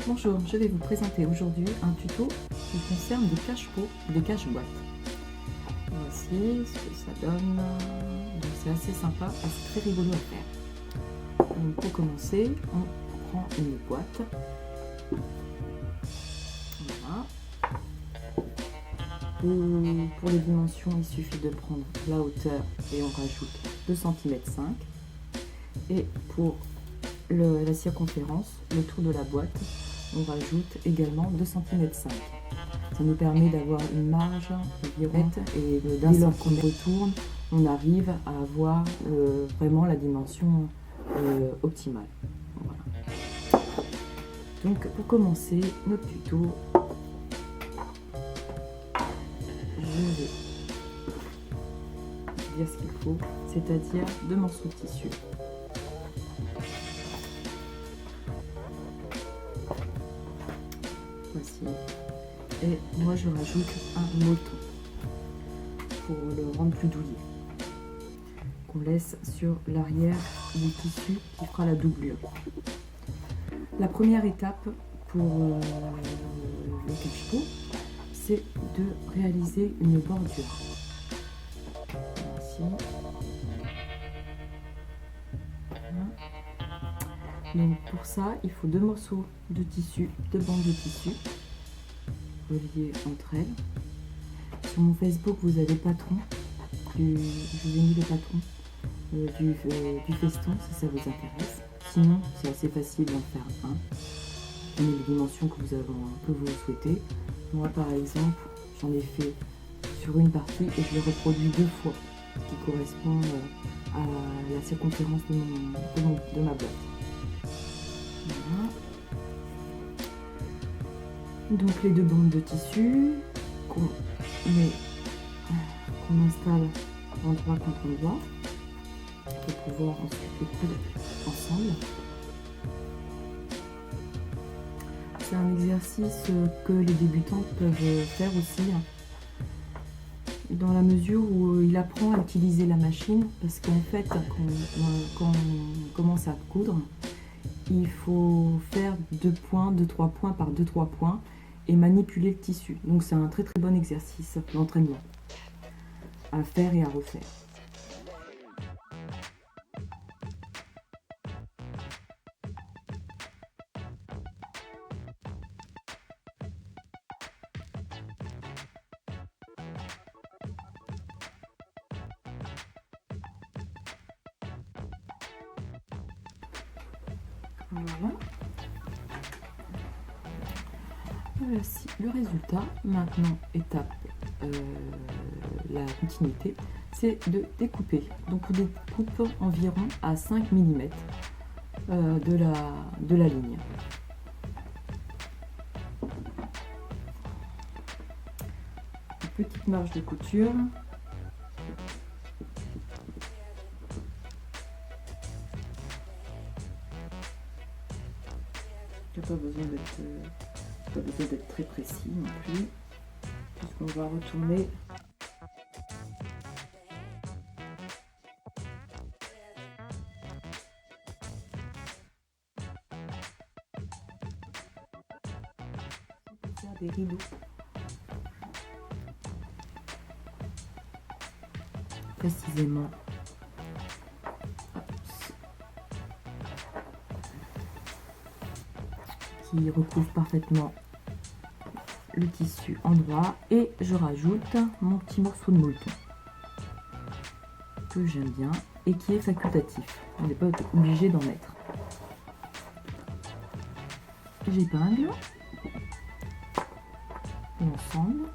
Bonjour, je vais vous présenter aujourd'hui un tuto qui concerne des cache-pots, des cache-boîtes. Voici ce que ça donne. Donc c'est assez sympa, c'est très rigolo à faire. Donc pour commencer, on prend une boîte. Voilà. Pour les dimensions, il suffit de prendre la hauteur et on rajoute 2,5 cm. Et pour la circonférence, le tour de la boîte, on rajoute également 2,5 cm. Ça nous permet d'avoir une marge environ et dès lors qu'on retourne, on arrive à avoir vraiment la dimension optimale. Voilà. Donc pour commencer notre tuto, je vais dire ce qu'il faut, c'est-à-dire 2 morceaux de tissu. Voici. Et moi je rajoute un molleton pour le rendre plus douillet, qu'on laisse sur l'arrière du tissu qui fera la doublure. La première étape pour le cache-pot, c'est de réaliser une bordure. Ici. Donc pour ça, il faut 2 morceaux de tissu, 2 bandes de tissu reliées entre elles. Sur mon Facebook, vous avez le patron, je vous ai mis le patron du feston si ça vous intéresse. Sinon, c'est assez facile d'en faire un. Prenez les dimensions que vous souhaitez. Moi, par exemple, j'en ai fait sur une partie et je l'ai reproduit 2 fois, ce qui correspond à la circonférence de ma boîte. Voilà. Donc les 2 bandes de tissu qu'on installe endroit contre endroit pour pouvoir ensuite les coudre ensemble. C'est un exercice que les débutants peuvent faire aussi, dans la mesure où il apprend à utiliser la machine, parce qu'en fait quand on commence à coudre, il faut faire 2 points, 2-3 points par 2-3 points et manipuler le tissu. Donc c'est un très très bon exercice d'entraînement à faire et à refaire. Voilà. Voici le résultat. Maintenant, étape, la continuité, c'est de découper. Donc on découpe environ à 5 mm de la ligne. Une petite marge de couture. Il n'y a pas besoin d'être très précis non plus, puisqu'on va retourner pour faire des rideaux. Précisément. Qui recouvre parfaitement le tissu endroit, et je rajoute mon petit morceau de molleton que j'aime bien et qui est facultatif, on n'est pas obligé d'en mettre. J'épingle l'ensemble.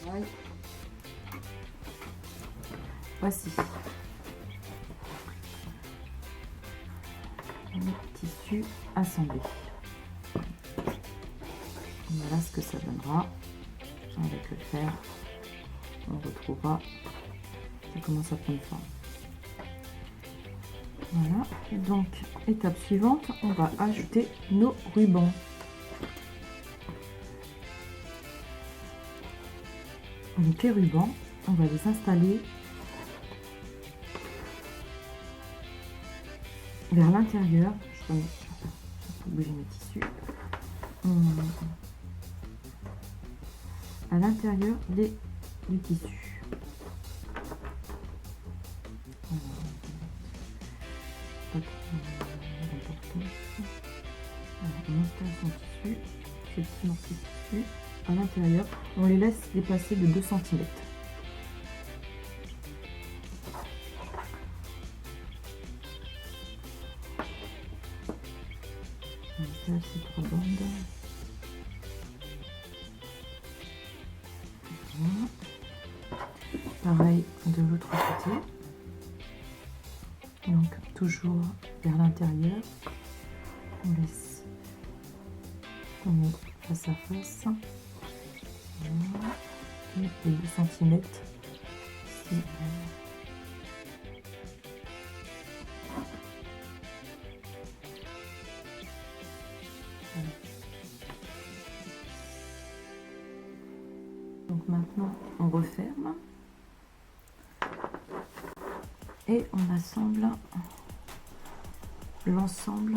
Voilà. Voici le tissu assemblé. Voilà ce que ça donnera. Avec le fer, on retrouvera, ça commence à prendre forme. Voilà, donc étape suivante, on va ajouter nos rubans. Donc les rubans, on va les installer vers l'intérieur. Je vais bouger mes tissus. À l'intérieur du tissu. Pas trop d'importance. On installe son tissu, ce petit morceau de tissu à l'intérieur. On les laisse dépasser de 2 cm. On installe ces 3 bandes. Voilà. Pareil de l'autre côté. Donc toujours vers l'intérieur. On laisse, on met face à face. Voilà. Et les 2 cm ici. Donc maintenant on referme et on assemble l'ensemble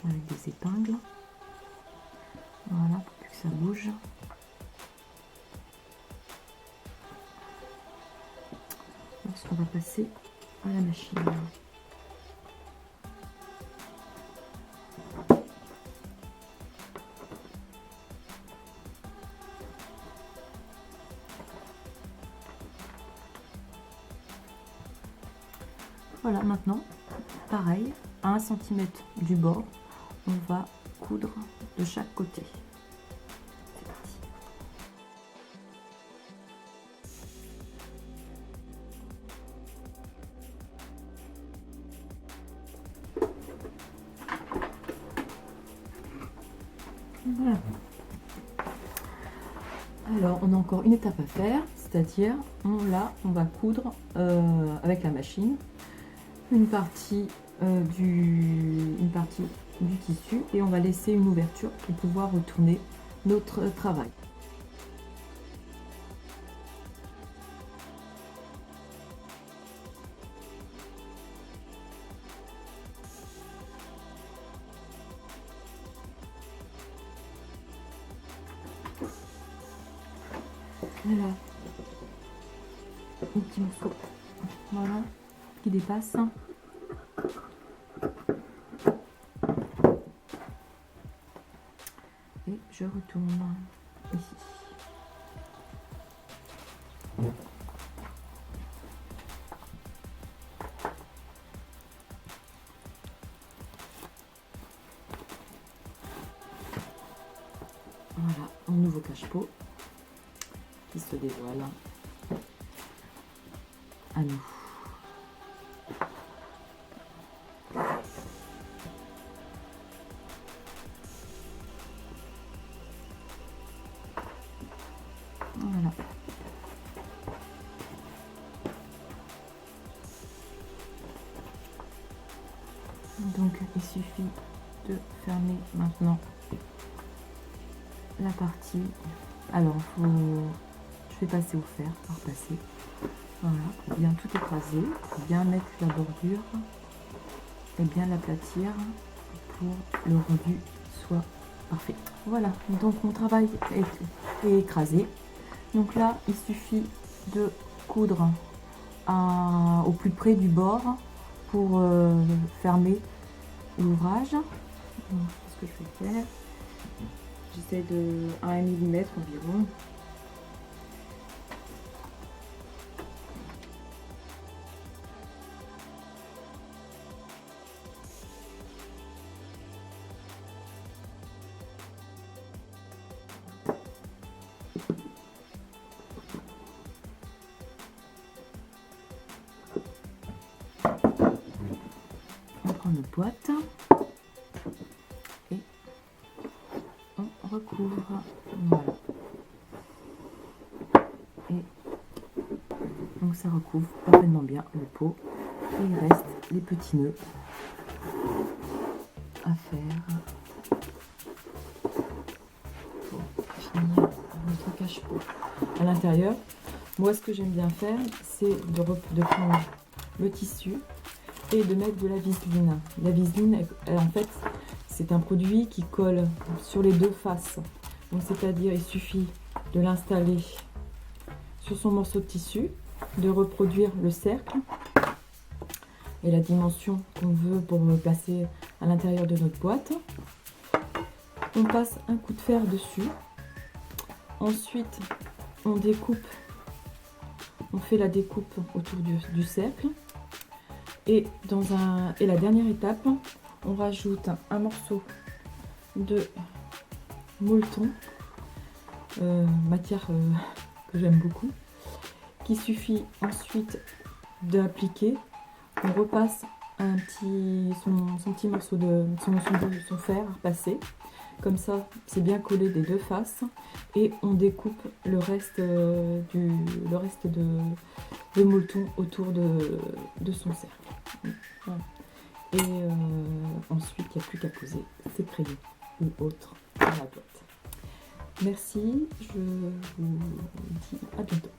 avec des épingles. Voilà, pour que ça bouge. Lorsqu'on va passer à la machine. Voilà, maintenant, pareil, à 1 cm du bord, on va coudre de chaque côté. C'est parti. Voilà. Alors, on a encore une étape à faire, c'est-à-dire, on va coudre avec la machine une partie du tissu et on va laisser une ouverture pour pouvoir retourner notre travail. Voilà, un petit morceau, voilà, qui dépasse. Et je retourne ici. Voilà, un nouveau cache-pot qui se dévoile à nous. Voilà. Donc il suffit de fermer maintenant la partie. Alors je vais passer au fer, par passer. Voilà, pour bien tout écraser, pour bien mettre la bordure et bien l'aplatir pour le rendu soit parfait. Voilà, donc mon travail est écrasé. Donc là, il suffit de coudre au plus près du bord pour fermer l'ouvrage. Ce que je vais faire, j'essaie de 1 mm environ. prend notre boîte et on recouvre. Voilà. Et donc ça recouvre parfaitement bien le pot. Et il reste les petits nœuds à faire pour finir notre cache-pot. À l'intérieur, moi ce que j'aime bien faire, c'est de prendre le tissu et de mettre de la viseline. La viseline, en fait, c'est un produit qui colle sur les deux faces. Donc c'est-à-dire, il suffit de l'installer sur son morceau de tissu, de reproduire le cercle et la dimension qu'on veut pour le placer à l'intérieur de notre boîte. On passe un coup de fer dessus. Ensuite, on découpe, on fait la découpe autour du cercle. Et la dernière étape, on rajoute un morceau de molleton, matière que j'aime beaucoup, qu'il suffit ensuite d'appliquer. On repasse son petit morceau son fer à repasser. Comme ça, c'est bien collé des deux faces. Et on découpe le reste de molleton autour de son cercle. Voilà. Et ensuite, il n'y a plus qu'à poser ses crayons ou autres dans la boîte. Merci, je vous dis à bientôt.